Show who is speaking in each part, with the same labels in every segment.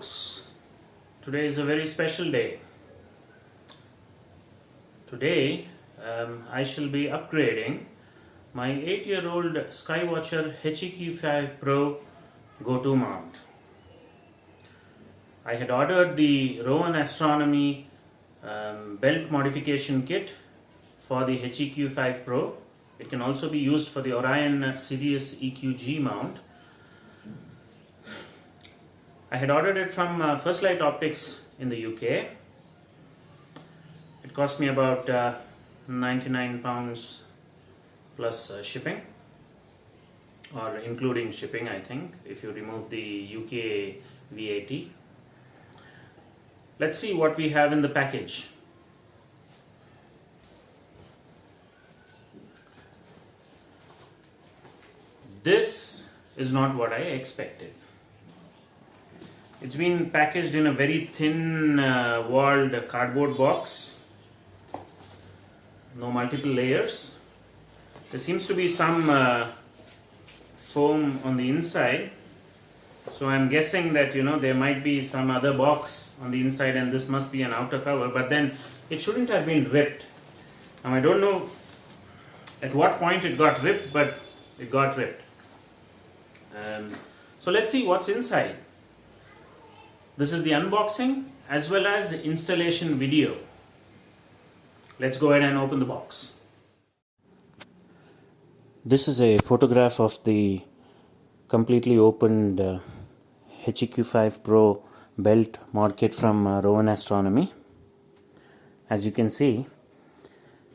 Speaker 1: folks, today is a very special day. Today I shall be upgrading my 8-year-old Skywatcher HEQ5-PRO go-to mount. I had ordered the Rowan Astronomy belt modification kit for the HEQ5-PRO. It can also be used for the Orion Sirius EQ-G mount. I had ordered it from First Light Optics in the UK. It cost me about £99 plus shipping, or including shipping, I think, if you remove the UK VAT. Let's see what we have in the package. This is not what I expected. It's been packaged in a very thin walled cardboard box. No multiple layers. There seems to be some foam on the inside. So I'm guessing that there might be some other box on the inside and this must be an outer cover, but then it shouldn't have been ripped. Now I don't know at what point it got ripped, but it got ripped. So let's see what's inside. This is the unboxing as well as installation video. Let's go ahead and open the box. This is a photograph of the completely opened HEQ5-PRO Belt Mod kit from Rowan Astronomy. As you can see,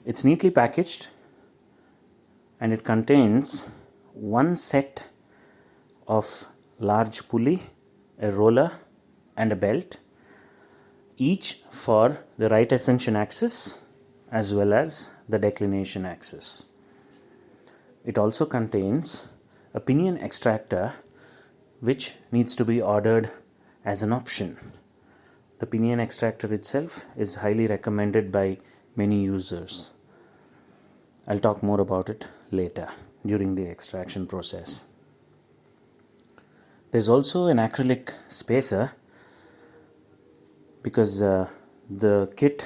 Speaker 1: it's neatly packaged and it contains one set of large pulley, a roller and a belt, each for the right ascension axis as well as the declination axis. It also contains a pinion extractor which needs to be ordered as an option. The pinion extractor itself is highly recommended by many users. I'll talk more about it later during the extraction process. There's also an acrylic spacer because the kit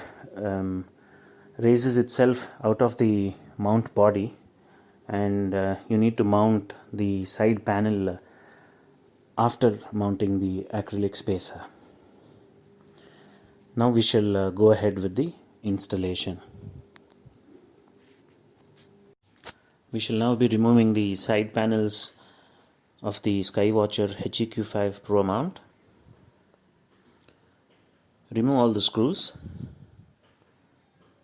Speaker 1: raises itself out of the mount body, and you need to mount the side panel after mounting the acrylic spacer. Now we shall go ahead with the installation. We shall now be removing the side panels of the Skywatcher HEQ5-PRO mount. Remove all the screws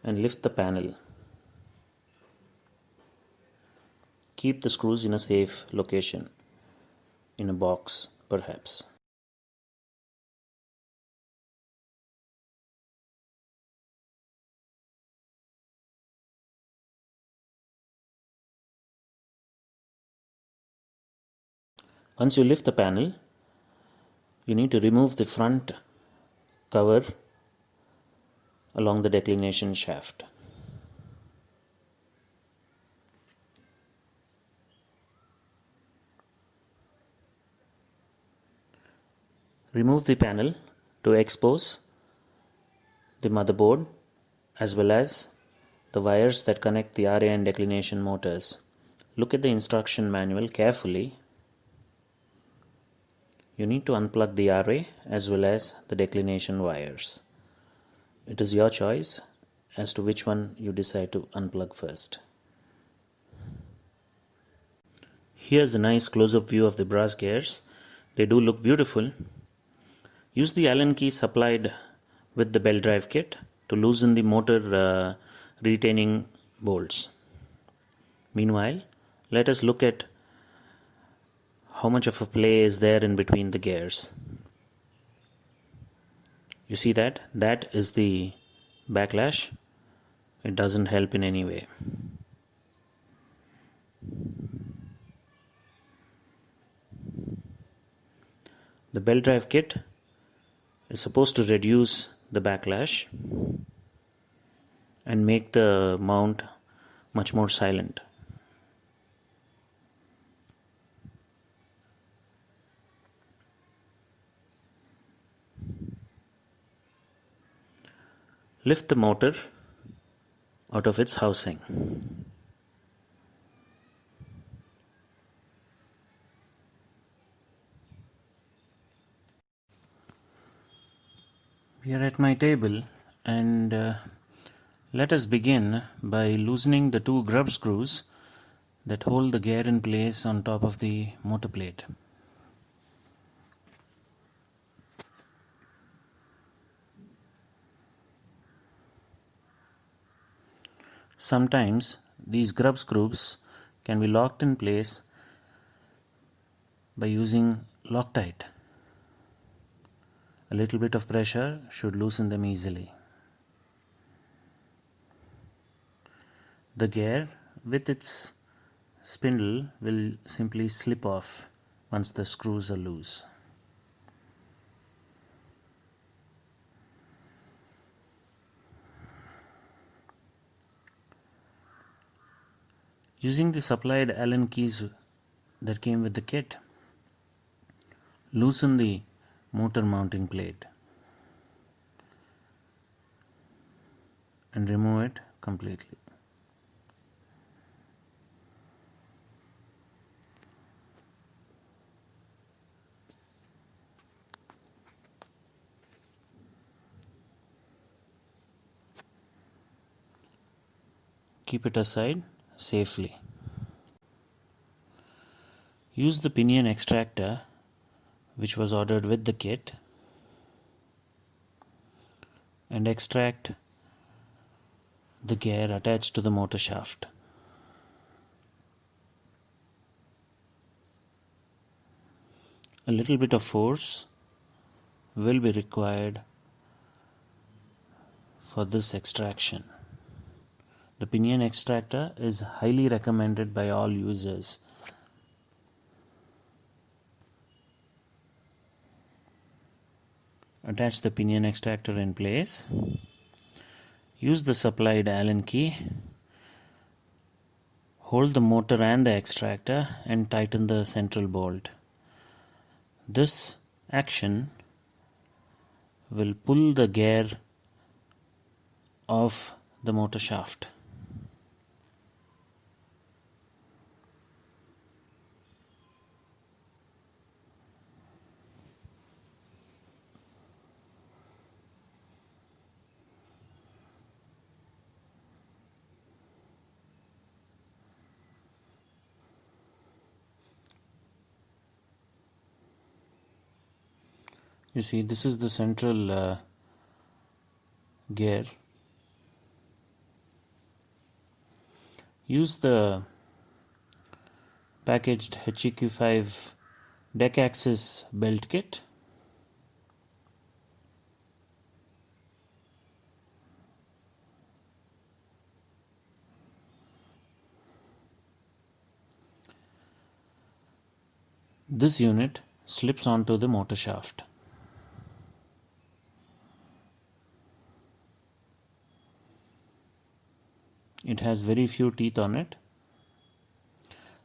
Speaker 1: and lift the panel. Keep the screws in a safe location, in a box perhaps. Once you lift the panel, you need to remove the front cover along the declination shaft. Remove the panel to expose the motherboard as well as the wires that connect the RA and declination motors. Look at the instruction manual carefully. You need to unplug the RA as well as the declination wires. It is your choice as to which one you decide to unplug first. Here's a nice close-up view of the brass gears. They do look beautiful. Use the Allen key supplied with the belt drive kit to loosen the motor retaining bolts. Meanwhile, let us look at how much of a play is there in between the gears. You see that? That is the backlash. It doesn't help in any way. The belt drive kit is supposed to reduce the backlash and make the mount much more silent. lift the motor out of its housing. We are at my table, and let us begin by loosening the two grub screws that hold the gear in place on top of the motor plate. Sometimes these grub screws can be locked in place by using Loctite. A little bit of pressure should loosen them easily. The gear with its spindle will simply slip off once the screws are loose. Using the supplied Allen keys that came with the kit, loosen the motor mounting plate and remove it completely. Keep it aside safely. Use the pinion extractor which was ordered with the kit and extract the gear attached to the motor shaft. A little bit of force will be required for this extraction. The pinion extractor is highly recommended by all users. Attach the pinion extractor in place. Use the supplied Allen key. Hold the motor and the extractor and tighten the central bolt. This action will pull the gear off the motor shaft. You see, this is the central gear. Use the packaged HEQ5 deck axis belt kit. This unit slips onto the motor shaft. It has very few teeth on it.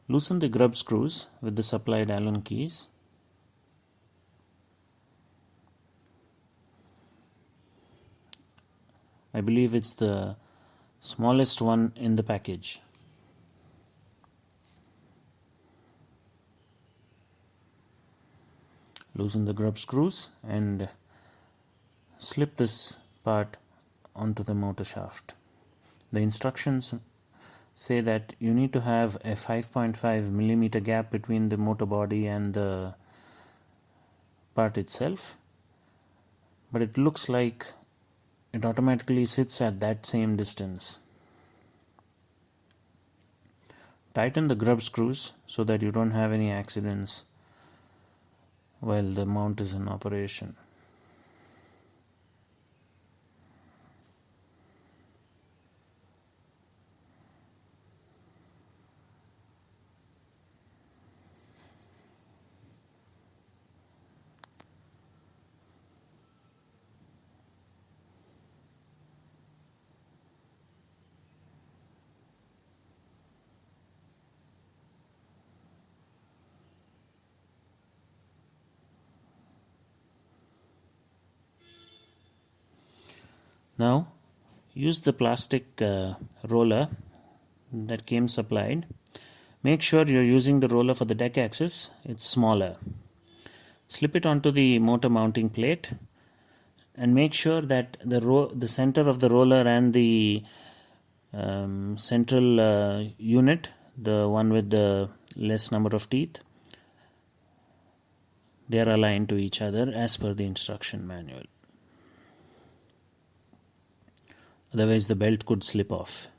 Speaker 1: Loosen the grub screws with the supplied Allen keys. I believe it's the smallest one in the package. Loosen the grub screws and slip this part onto the motor shaft. The instructions say that you need to have a 5.5 millimeter gap between the motor body and the part itself, but it looks like it automatically sits at that same distance. Tighten the grub screws so that you don't have any accidents while the mount is in operation. Now use the plastic roller that came supplied. Make sure you're using the roller for the deck axis, it's smaller. Slip it onto the motor mounting plate and make sure that the center of the roller and the central unit, the one with the less number of teeth, they are aligned to each other as per the instruction manual. Otherwise the belt could slip off.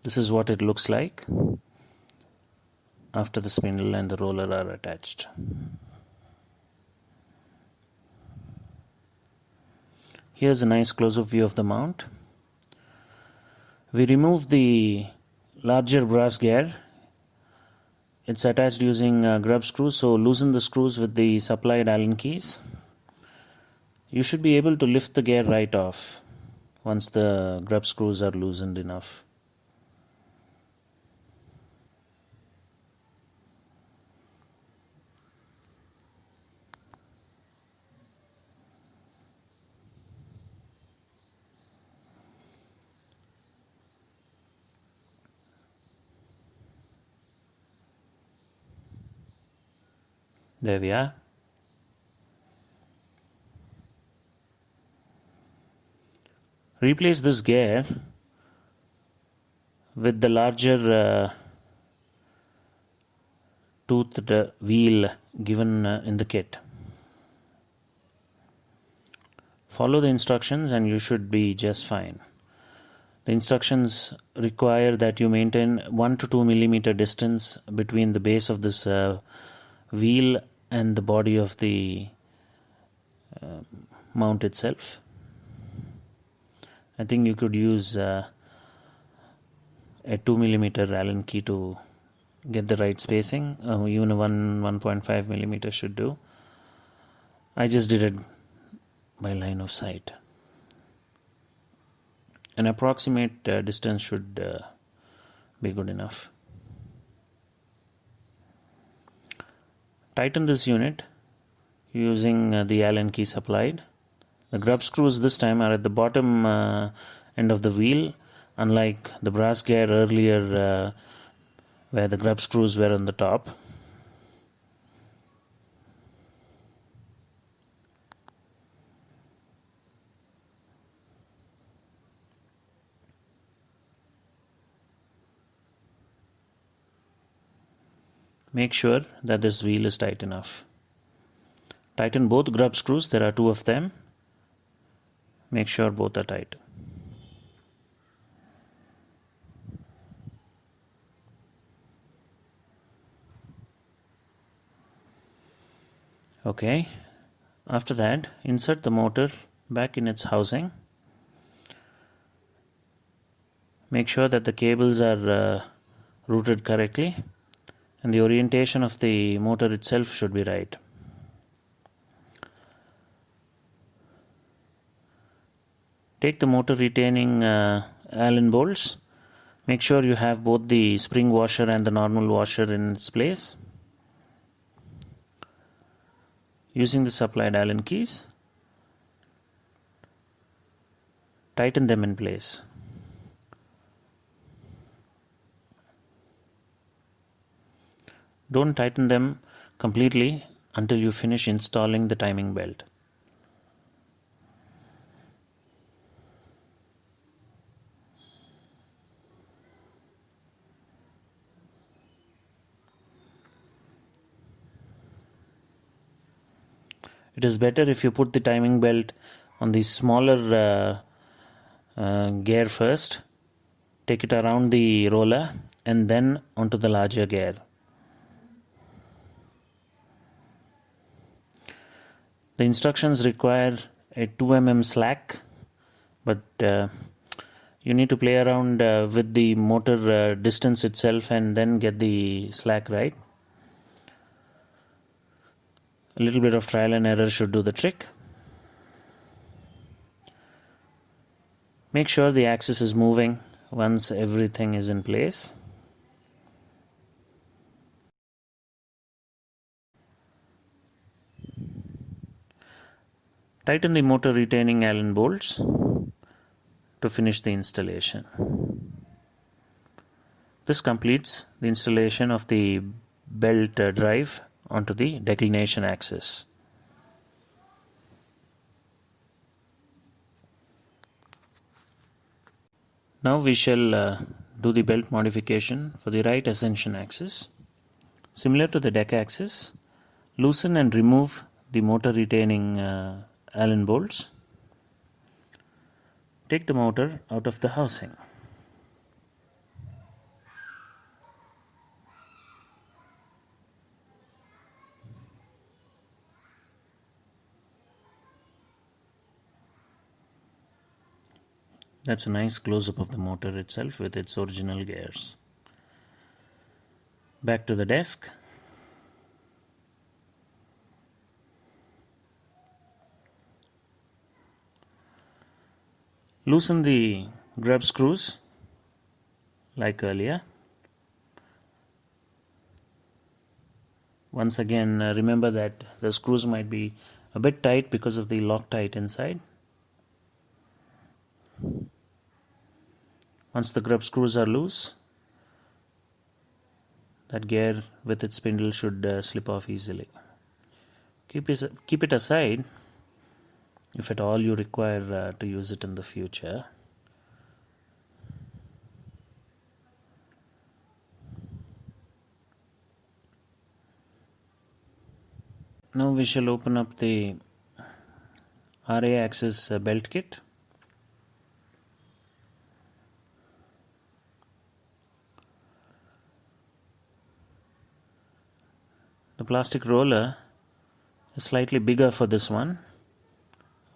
Speaker 1: This is what it looks like after the spindle and the roller are attached. Here's a nice close-up view of the mount. We remove the larger brass gear. It's attached using grub screws, so loosen the screws with the supplied Allen keys. You should be able to lift the gear right off once the grub screws are loosened enough. There we are. Replace this gear with the larger toothed wheel given in the kit. Follow the instructions and you should be just fine. The instructions require that you maintain 1 to 2 millimeter distance between the base of this wheel and the body of the mount itself. I think you could use a 2 millimeter Allen key to get the right spacing. Even a 1.5 millimeter should do. I just did it by line of sight. An approximate distance should be good enough. Tighten this unit using the Allen key supplied. The grub screws this time are at the bottom end of the wheel, unlike the brass gear earlier where the grub screws were on the top. Make sure that this wheel is tight enough. Tighten both grub screws, there are 2 of them. Make sure both are tight. Okay, after that, insert the motor back in its housing. Make sure that the cables are routed correctly and the orientation of the motor itself should be right. Take the motor retaining Allen bolts. Make sure you have both the spring washer and the normal washer in its place. Using the supplied Allen keys, tighten them in place. Don't tighten them completely until you finish installing the timing belt. It is better if you put the timing belt on the smaller gear first, take it around the roller and then onto the larger gear. The instructions require a 2 mm slack, but you need to play around with the motor distance itself and then get the slack right. A little bit of trial and error should do the trick. Make sure the axis is moving once everything is in place. Tighten the motor retaining Allen bolts to finish the installation. This completes the installation of the belt drive onto the declination axis. Now we shall do the belt modification for the right ascension axis. Similar to the deck axis, loosen and remove the motor retaining Allen bolts. Take the motor out of the housing. That's a nice close-up of the motor itself with its original gears. Back to the desk. Loosen the grub screws like earlier. Once again, remember that the screws might be a bit tight because of the Loctite inside. Once the grub screws are loose, that gear with its spindle should slip off easily. Keep it aside if at all you require to use it in the future. Now we shall open up the RA axis belt kit. The plastic roller is slightly bigger for this one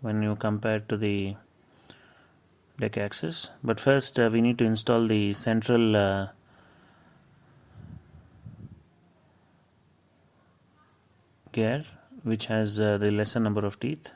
Speaker 1: when you compare to the deck axis, but first we need to install the central gear, which has the lesser number of teeth.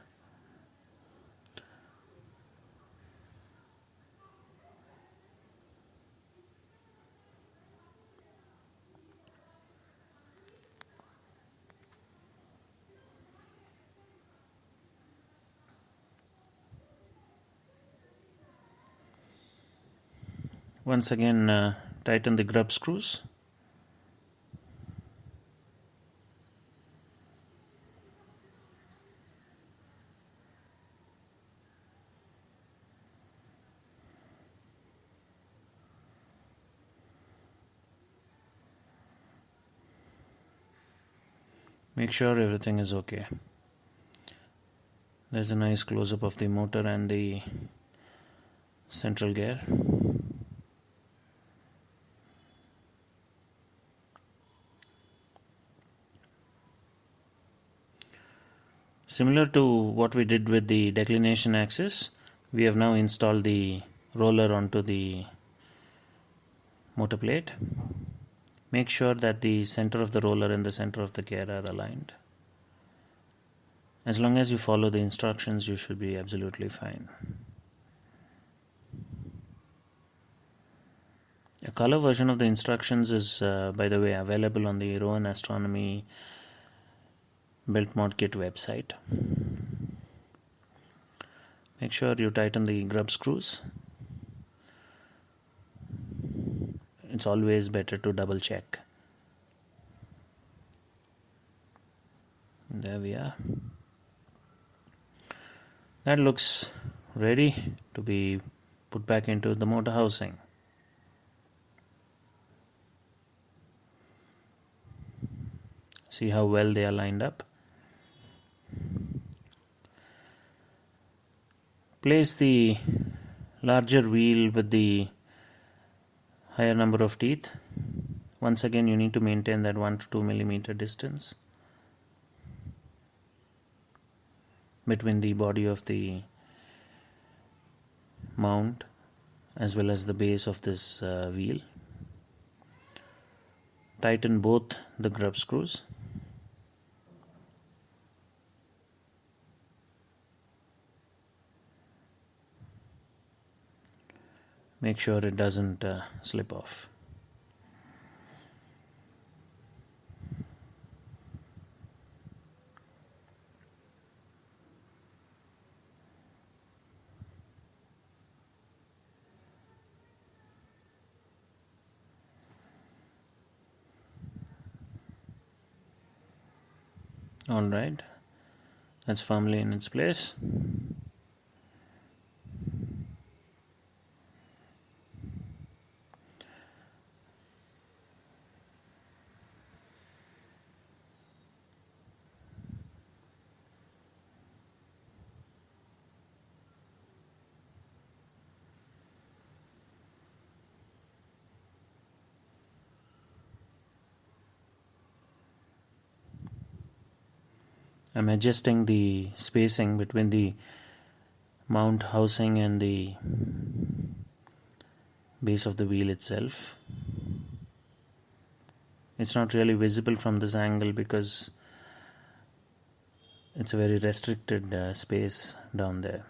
Speaker 1: Once again, tighten the grub screws. Make sure everything is okay. There's a nice close-up of the motor and the central gear. Similar to what we did with the declination axis, we have now installed the roller onto the motor plate. Make sure that the center of the roller and the center of the gear are aligned. As long as you follow the instructions, you should be absolutely fine. A color version of the instructions is, by the way, available on the Rowan Astronomy Belt Mod Kit website. Make sure you tighten the grub screws. It's always better to double check. There we are. That looks ready to be put back into the motor housing. See how well they are lined up. Place the larger wheel with the higher number of teeth. Once again, you need to maintain that 1 to 2 millimeter distance between the body of the mount as well as the base of this wheel. Tighten both the grub screws. Make sure it doesn't slip off. Alright, that's firmly in its place. I'm adjusting the spacing between the mount housing and the base of the wheel itself. It's not really visible from this angle because it's a very restricted space down there.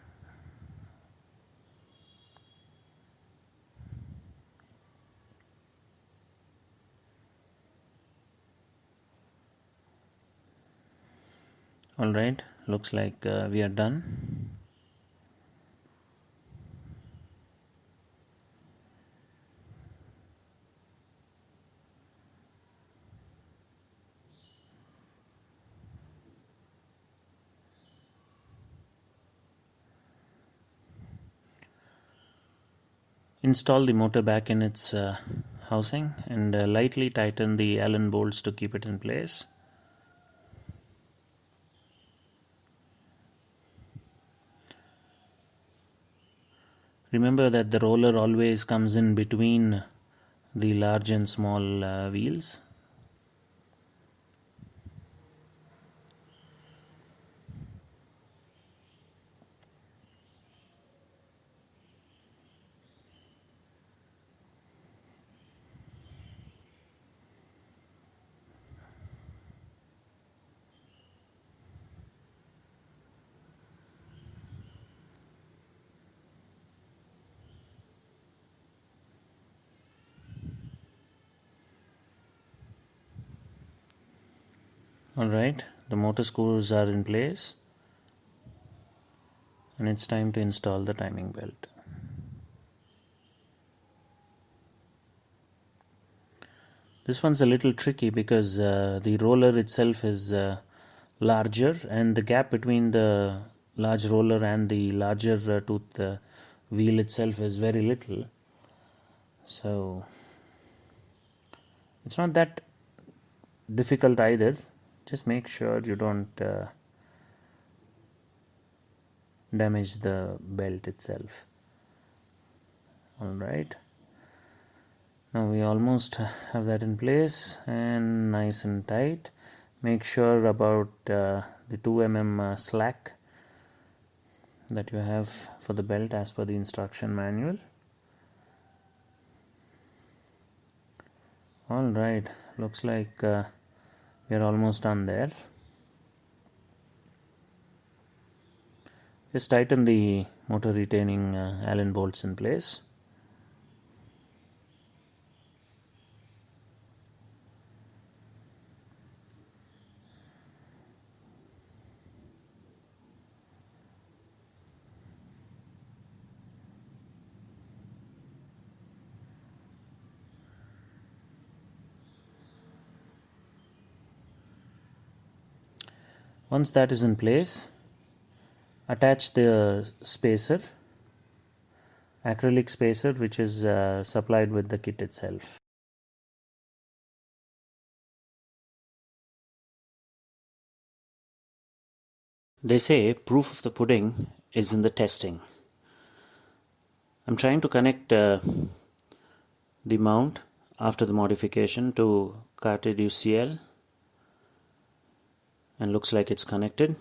Speaker 1: Alright, looks like we are done. Install the motor back in its housing and lightly tighten the Allen bolts to keep it in place. Remember that the roller always comes in between the large and small wheels. Alright, the motor screws are in place and it's time to install the timing belt. This one's a little tricky because the roller itself is larger and the gap between the large roller and the larger tooth wheel itself is very little. So it's not that difficult either. Just make sure you don't damage the belt itself. Alright, now we almost have that in place and nice and tight. Make sure about the 2 mm slack that you have for the belt as per the instruction manual. Alright, looks like we are almost done there. Just tighten the motor retaining Allen bolts in place. Once that is in place, attach the spacer, acrylic spacer, which is supplied with the kit itself. They say proof of the pudding is in the testing. I'm trying to connect the mount after the modification to cartridge UCL, and looks like it's connected.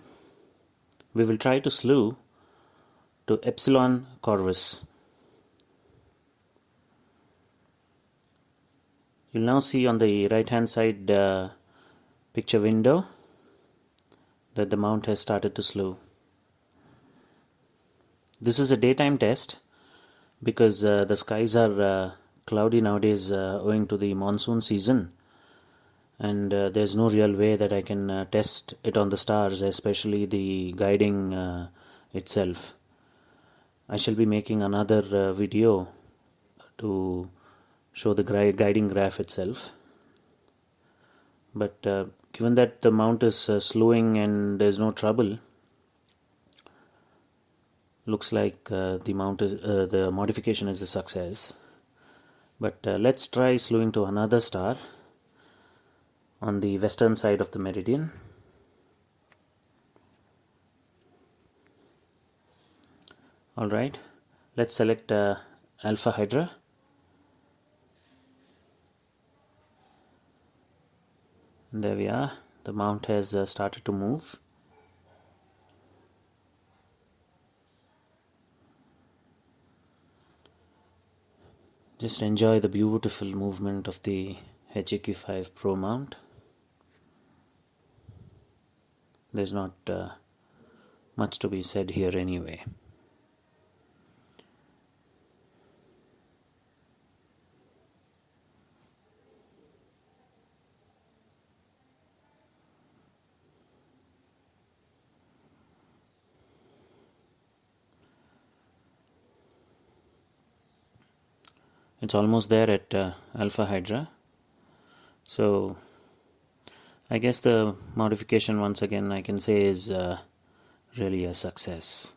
Speaker 1: We will try to slew to Epsilon Corvus. You'll now see on the right hand side picture window that the mount has started to slew. This is a daytime test because the skies are cloudy nowadays owing to the monsoon season, and there's no real way that I can test it on the stars, especially the guiding itself. I shall be making another video to show the guiding graph itself, but given that the mount is slewing and there's no trouble, looks like the modification is a success. But let's try slewing to another star on the western side of the meridian. Alright, let's select Alpha Hydra. And there we are. The mount has started to move. Just enjoy the beautiful movement of the HEQ5-PRO mount. There's not much to be said here anyway. It's almost there at Alpha Hydra. So I guess the modification, once again, I can say is really a success.